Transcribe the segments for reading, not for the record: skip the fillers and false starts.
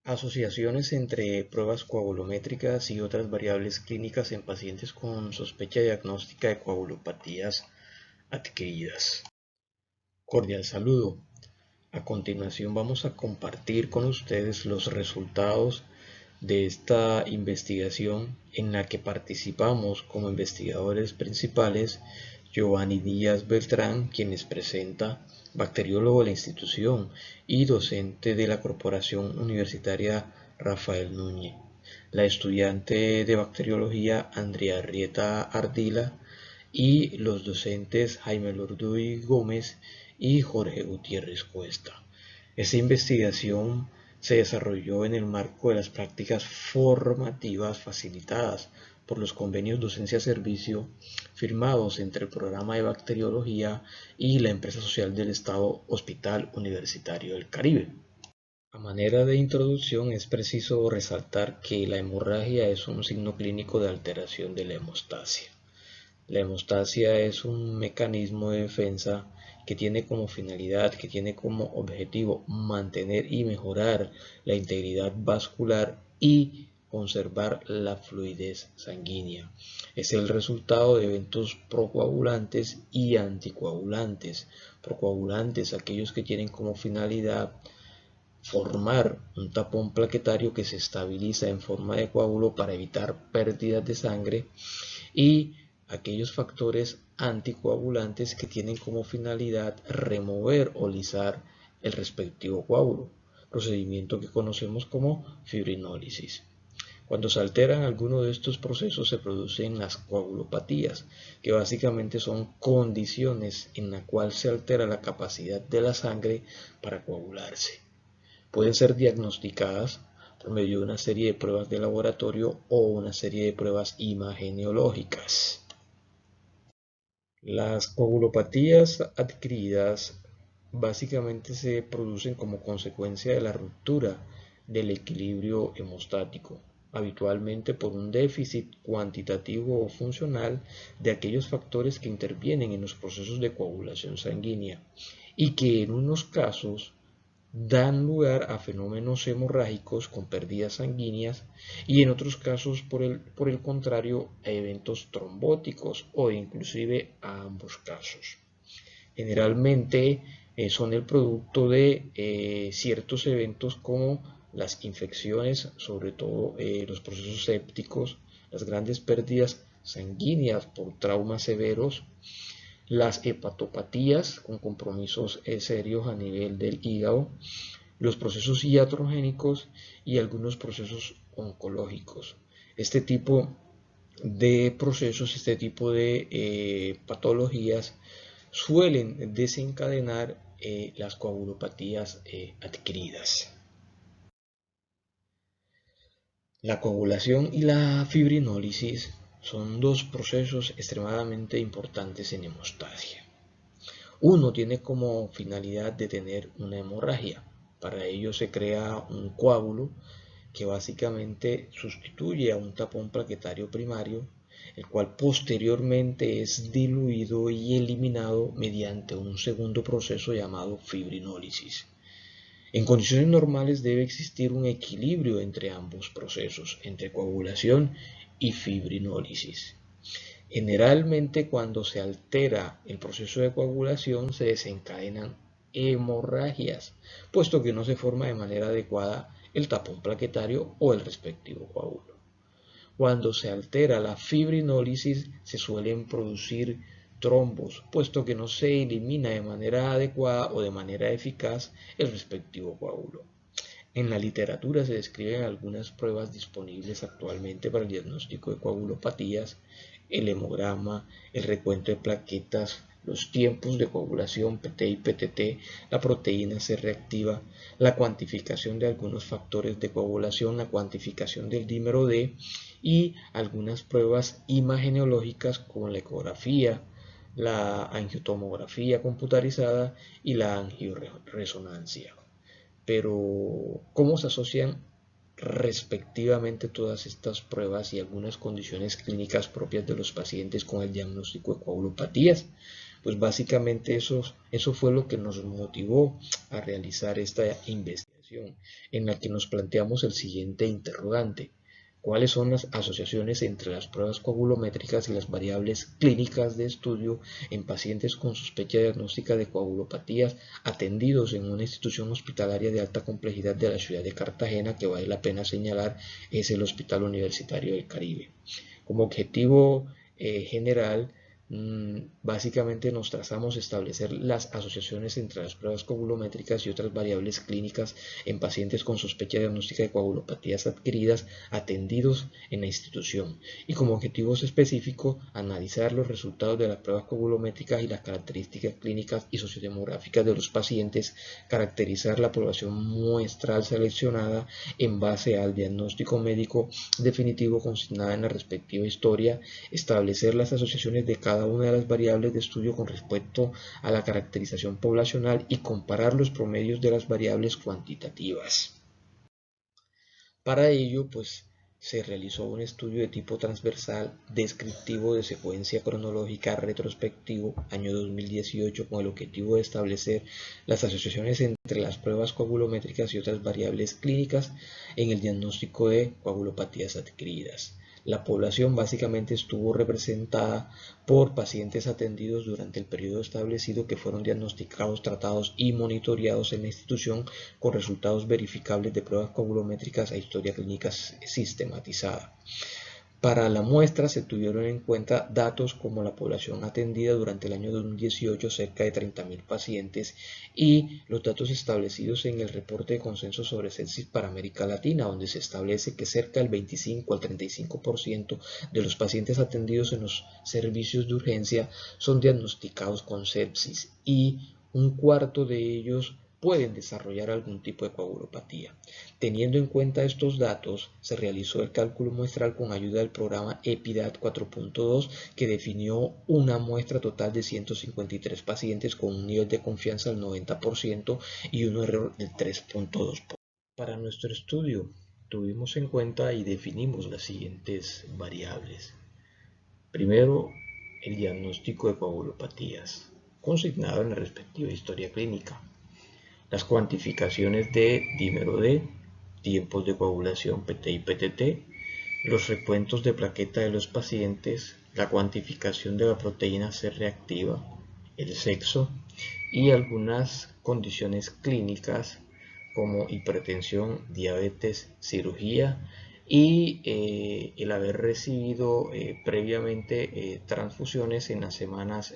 Asociaciones entre pruebas coagulométricas y otras variables clínicas en pacientes con sospecha diagnóstica de coagulopatías adquiridas. Cordial saludo. A continuación vamos a compartir con ustedes los resultados de esta investigación en la que participamos como investigadores principales Giovanni Díaz Beltrán, quien les presenta, bacteriólogo de la institución y docente de la Corporación Universitaria Rafael Núñez, la estudiante de bacteriología Andrea Rieta Ardila y los docentes Jaime Lorduy Gómez y Jorge Gutiérrez Cuesta. Esta investigación se desarrolló en el marco de las prácticas formativas facilitadas por los convenios docencia-servicio firmados entre el programa de bacteriología y la empresa social del Estado Hospital Universitario del Caribe. A manera de introducción es preciso resaltar que la hemorragia es un signo clínico de alteración de la hemostasia. La hemostasia es un mecanismo de defensa que tiene como finalidad, que tiene como objetivo mantener y mejorar la integridad vascular y conservar la fluidez sanguínea. Es el resultado de eventos procoagulantes y anticoagulantes. Procoagulantes, aquellos que tienen como finalidad formar un tapón plaquetario que se estabiliza en forma de coágulo para evitar pérdidas de sangre, y aquellos factores anticoagulantes que tienen como finalidad remover o lisar el respectivo coágulo, procedimiento que conocemos como fibrinólisis. Cuando se alteran alguno de estos procesos se producen las coagulopatías, que básicamente son condiciones en las cuales se altera la capacidad de la sangre para coagularse. Pueden ser diagnosticadas por medio de una serie de pruebas de laboratorio o una serie de pruebas imageneológicas. Las coagulopatías adquiridas básicamente se producen como consecuencia de la ruptura del equilibrio hemostático, habitualmente por un déficit cuantitativo o funcional de aquellos factores que intervienen en los procesos de coagulación sanguínea y que en unos casos dan lugar a fenómenos hemorrágicos con pérdidas sanguíneas y en otros casos por el contrario a eventos trombóticos o inclusive a ambos casos. Generalmente son el producto de ciertos eventos como las infecciones, sobre todo los procesos sépticos, las grandes pérdidas sanguíneas por traumas severos, las hepatopatías con compromisos serios a nivel del hígado, los procesos iatrogénicos y algunos procesos oncológicos. Este tipo de procesos, este tipo de patologías suelen desencadenar las coagulopatías adquiridas. La coagulación y la fibrinólisis son dos procesos extremadamente importantes en hemostasia. Uno tiene como finalidad detener una hemorragia. Para ello se crea un coágulo que básicamente sustituye a un tapón plaquetario primario, el cual posteriormente es diluido y eliminado mediante un segundo proceso llamado fibrinólisis. En condiciones normales debe existir un equilibrio entre ambos procesos, entre coagulación y fibrinólisis. Generalmente cuando se altera el proceso de coagulación se desencadenan hemorragias, puesto que no se forma de manera adecuada el tapón plaquetario o el respectivo coágulo. Cuando se altera la fibrinólisis se suelen producir trombos, puesto que no se elimina de manera adecuada o de manera eficaz el respectivo coágulo. En la literatura se describen algunas pruebas disponibles actualmente para el diagnóstico de coagulopatías: el hemograma, el recuento de plaquetas, los tiempos de coagulación PT y PTT, la proteína C reactiva, la cuantificación de algunos factores de coagulación, la cuantificación del dímero D y algunas pruebas imageneológicas como la ecografía, la angiotomografía computarizada y la angioresonancia. Pero, ¿cómo se asocian respectivamente todas estas pruebas y algunas condiciones clínicas propias de los pacientes con el diagnóstico de coagulopatías? Pues básicamente eso fue lo que nos motivó a realizar esta investigación. investigación, en la que nos planteamos el siguiente interrogante: ¿cuáles son las asociaciones entre las pruebas coagulométricas y las variables clínicas de estudio en pacientes con sospecha diagnóstica de coagulopatías atendidos en una institución hospitalaria de alta complejidad de la ciudad de Cartagena, que vale la pena señalar es el Hospital Universitario del Caribe? Como objetivo general, básicamente nos trazamos establecer las asociaciones entre las pruebas coagulométricas y otras variables clínicas en pacientes con sospecha diagnóstica de coagulopatías adquiridas atendidos en la institución, y como objetivos específicos analizar los resultados de las pruebas coagulométricas y las características clínicas y sociodemográficas de los pacientes, caracterizar la población muestral seleccionada en base al diagnóstico médico definitivo consignada en la respectiva historia, establecer las asociaciones de cada una de las variables de estudio con respecto a la caracterización poblacional y comparar los promedios de las variables cuantitativas. Para ello, pues, se realizó un estudio de tipo transversal descriptivo de secuencia cronológica retrospectivo año 2018 con el objetivo de establecer las asociaciones entre las pruebas coagulométricas y otras variables clínicas en el diagnóstico de coagulopatías adquiridas. La población básicamente estuvo representada por pacientes atendidos durante el periodo establecido que fueron diagnosticados, tratados y monitoreados en la institución con resultados verificables de pruebas coagulométricas e historia clínica sistematizada. Para la muestra se tuvieron en cuenta datos como la población atendida durante el año 2018, cerca de 30.000 pacientes, y los datos establecidos en el reporte de consenso sobre sepsis para América Latina, donde se establece que cerca del 25 al 35% de los pacientes atendidos en los servicios de urgencia son diagnosticados con sepsis y un cuarto de ellos pueden desarrollar algún tipo de coagulopatía. Teniendo en cuenta estos datos, se realizó el cálculo muestral con ayuda del programa EPIDAT 4.2, que definió una muestra total de 153 pacientes con un nivel de confianza del 90% y un error del 3.2%. Para nuestro estudio, tuvimos en cuenta y definimos las siguientes variables. Primero, el diagnóstico de coagulopatías, consignado en la respectiva historia clínica. Las cuantificaciones de dímero D, tiempos de coagulación PT y PTT, los recuentos de plaqueta de los pacientes, la cuantificación de la proteína C reactiva, el sexo y algunas condiciones clínicas como hipertensión, diabetes, cirugía y el haber recibido previamente transfusiones en las semanas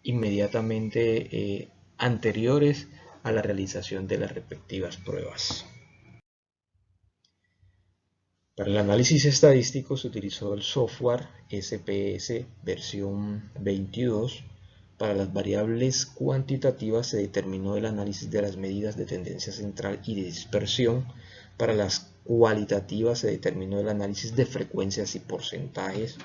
inmediatamente anteriores a la realización de las respectivas pruebas. Para el análisis estadístico se utilizó el software SPS versión 22. Para las variables cuantitativas se determinó el análisis de las medidas de tendencia central y de dispersión. Para las cualitativas se determinó el análisis de frecuencias y porcentajes.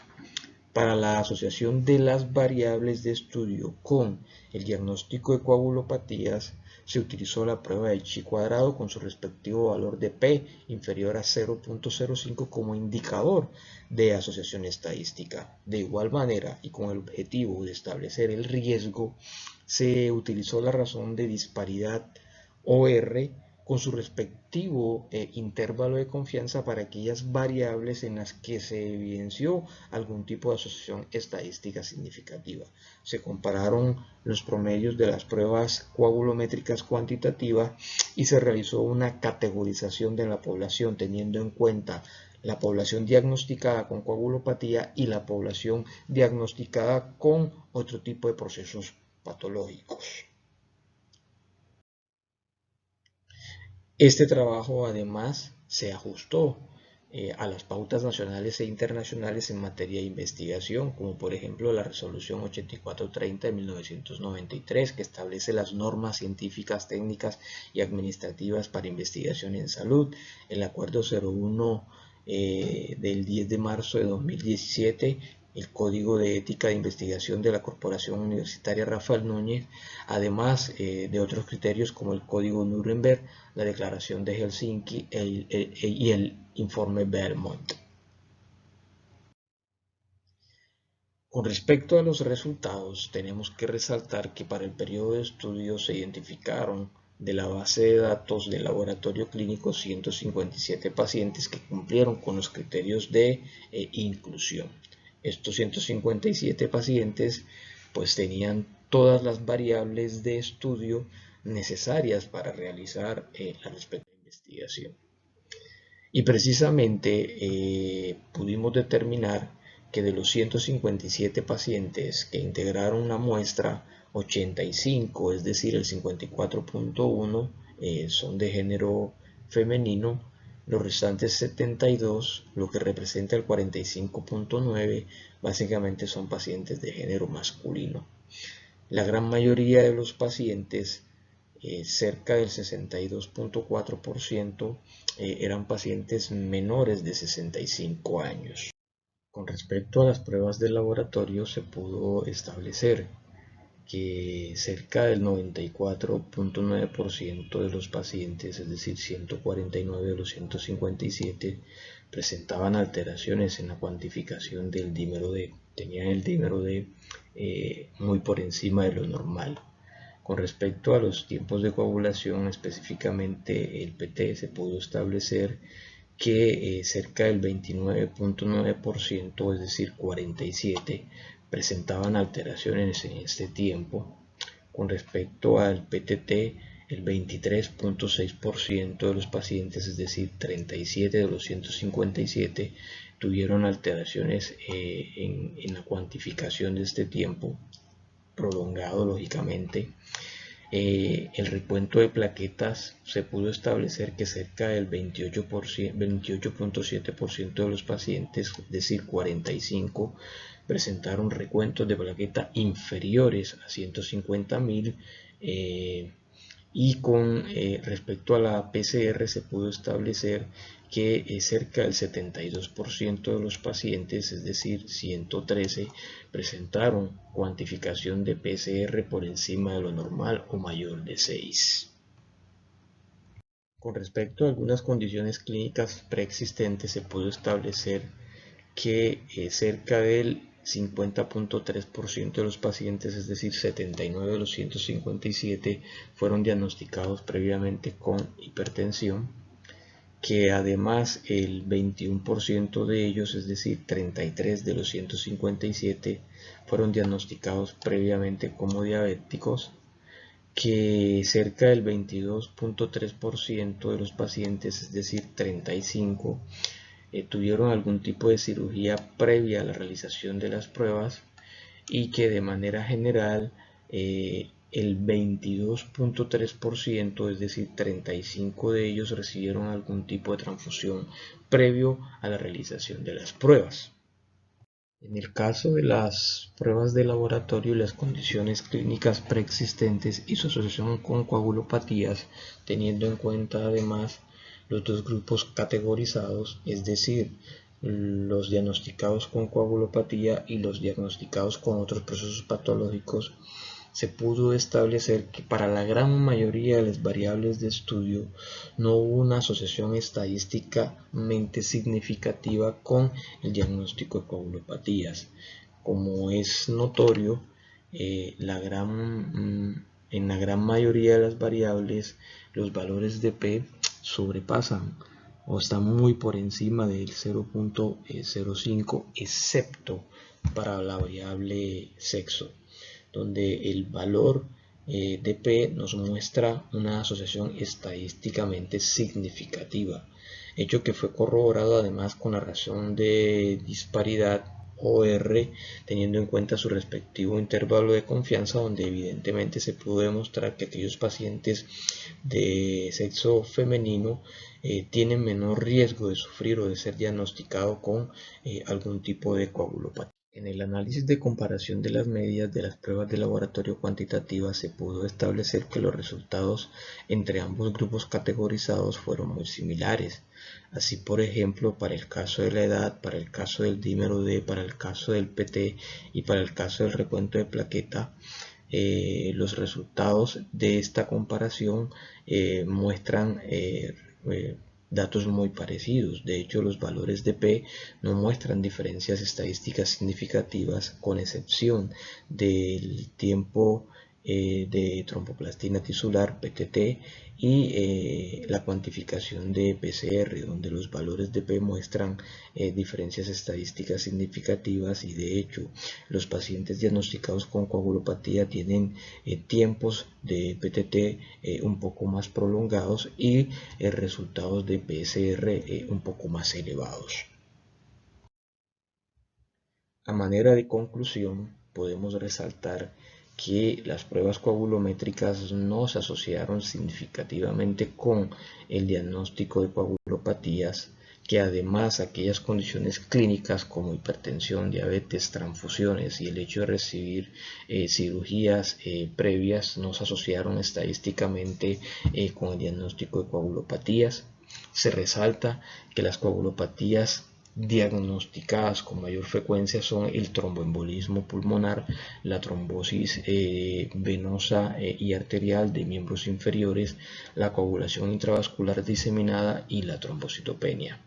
Para la asociación de las variables de estudio con el diagnóstico de coagulopatías se utilizó la prueba de chi cuadrado con su respectivo valor de P inferior a 0.05 como indicador de asociación estadística. De igual manera, y con el objetivo de establecer el riesgo, se utilizó la razón de disparidad OR con su respectivo intervalo de confianza para aquellas variables en las que se evidenció algún tipo de asociación estadística significativa. Se compararon los promedios de las pruebas coagulométricas cuantitativas y se realizó una categorización de la población teniendo en cuenta la población diagnosticada con coagulopatía y la población diagnosticada con otro tipo de procesos patológicos. Este trabajo además se ajustó a las pautas nacionales e internacionales en materia de investigación, como por ejemplo la resolución 8430 de 1993, que establece las normas científicas, técnicas y administrativas para investigación en salud, el acuerdo 01 del 10 de marzo de 2017, el Código de Ética de Investigación de la Corporación Universitaria Rafael Núñez, además de otros criterios como el Código Nuremberg, la Declaración de Helsinki y el Informe Belmont. Con respecto a los resultados, tenemos que resaltar que para el periodo de estudio se identificaron de la base de datos del laboratorio clínico 157 pacientes que cumplieron con los criterios de inclusión. Estos 157 pacientes pues tenían todas las variables de estudio necesarias para realizar la respectiva investigación. Y precisamente pudimos determinar que de los 157 pacientes que integraron la muestra, 85, es decir, el 54.1, son de género femenino, los restantes 72, lo que representa el 45.9, básicamente son pacientes de género masculino. La gran mayoría de los pacientes, cerca del 62.4%, eran pacientes menores de 65 años. Con respecto a las pruebas de laboratorio, se pudo establecer que cerca del 94.9% de los pacientes, es decir, 149 de los 157, presentaban alteraciones en la cuantificación del dímero D. Tenían el dímero D muy por encima de lo normal. Con respecto a los tiempos de coagulación, específicamente el PT, se pudo establecer que cerca del 29.9%, es decir, 47, presentaban alteraciones en este tiempo. Con respecto al PTT, el 23.6% de los pacientes, es decir, 37 de los 157, tuvieron alteraciones en la cuantificación de este tiempo prolongado, lógicamente. El recuento de plaquetas, se pudo establecer que cerca del 28.7% de los pacientes, es decir, 45, presentaron recuentos de plaqueta inferiores a 150.000, y con respecto a la PCR se pudo establecer que cerca del 72% de los pacientes, es decir, 113, presentaron cuantificación de PCR por encima de lo normal o mayor de 6. Con respecto a algunas condiciones clínicas preexistentes, se pudo establecer que cerca del 50.3% de los pacientes, es decir, 79 de los 157, fueron diagnosticados previamente con hipertensión, que además el 21% de ellos, es decir, 33 de los 157, fueron diagnosticados previamente como diabéticos, que cerca del 22.3% de los pacientes, es decir, 35, tuvieron algún tipo de cirugía previa a la realización de las pruebas, y que de manera general el 22.3%, es decir, 35 de ellos, recibieron algún tipo de transfusión previo a la realización de las pruebas. En el caso de las pruebas de laboratorio y las condiciones clínicas preexistentes y su asociación con coagulopatías, teniendo en cuenta además los dos grupos categorizados, es decir, los diagnosticados con coagulopatía y los diagnosticados con otros procesos patológicos, se pudo establecer que para la gran mayoría de las variables de estudio no hubo una asociación estadísticamente significativa con el diagnóstico de coagulopatías. Como es notorio, en la gran mayoría de las variables los valores de P sobrepasan o están muy por encima del 0.05, excepto para la variable sexo, donde el valor de P nos muestra una asociación estadísticamente significativa, hecho que fue corroborado además con la razón de disparidad OR, teniendo en cuenta su respectivo intervalo de confianza, donde evidentemente se pudo demostrar que aquellos pacientes de sexo femenino tienen menor riesgo de sufrir o de ser diagnosticado con algún tipo de coagulopatía. En el análisis de comparación de las medidas de las pruebas de laboratorio cuantitativas, se pudo establecer que los resultados entre ambos grupos categorizados fueron muy similares. Así, por ejemplo, para el caso de la edad, para el caso del dímero D, para el caso del PT y para el caso del recuento de plaqueta, los resultados de esta comparación muestran datos muy parecidos. De hecho, los valores de P no muestran diferencias estadísticas significativas, con excepción del tiempo de tromboplastina tisular, PTT, y la cuantificación de PCR, donde los valores de P muestran diferencias estadísticas significativas, y de hecho los pacientes diagnosticados con coagulopatía tienen tiempos de PTT un poco más prolongados y resultados de PCR un poco más elevados. A manera de conclusión, podemos resaltar que las pruebas coagulométricas no se asociaron significativamente con el diagnóstico de coagulopatías, que además aquellas condiciones clínicas como hipertensión, diabetes, transfusiones y el hecho de recibir cirugías previas no se asociaron estadísticamente con el diagnóstico de coagulopatías. Se resalta que las coagulopatías diagnosticadas con mayor frecuencia son el tromboembolismo pulmonar, la trombosis venosa y arterial de miembros inferiores, la coagulación intravascular diseminada y la trombocitopenia.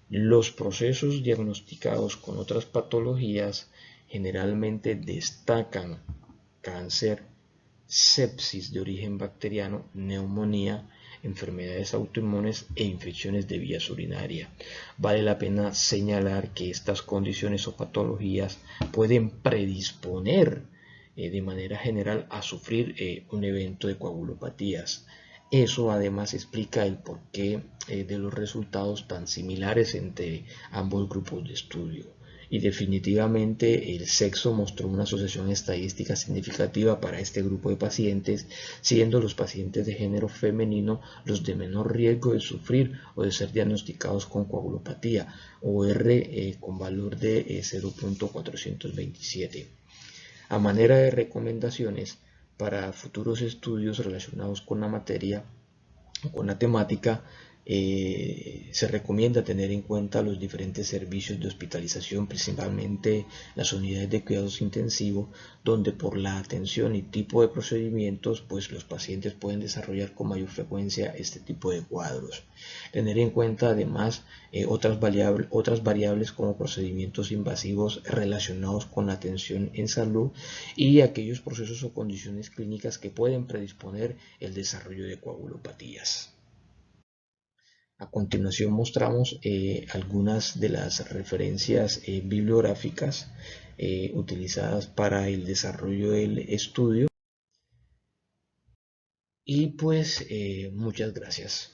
Los procesos diagnosticados con otras patologías generalmente destacan cáncer, sepsis de origen bacteriano, neumonía, enfermedades autoinmunes e infecciones de vías urinarias. Vale la pena señalar que estas condiciones o patologías pueden predisponer de manera general a sufrir un evento de coagulopatías. Eso además explica el porqué de los resultados tan similares entre ambos grupos de estudio. Y definitivamente el sexo mostró una asociación estadística significativa para este grupo de pacientes, siendo los pacientes de género femenino los de menor riesgo de sufrir o de ser diagnosticados con coagulopatía, o R con valor de 0.427. A manera de recomendaciones para futuros estudios relacionados con la materia, con la temática, se recomienda tener en cuenta los diferentes servicios de hospitalización, principalmente las unidades de cuidados intensivos, donde por la atención y tipo de procedimientos, pues los pacientes pueden desarrollar con mayor frecuencia este tipo de cuadros. Tener en cuenta además otras variables como procedimientos invasivos relacionados con la atención en salud y aquellos procesos o condiciones clínicas que pueden predisponer el desarrollo de coagulopatías. A continuación mostramos algunas de las referencias bibliográficas utilizadas para el desarrollo del estudio, y pues muchas gracias.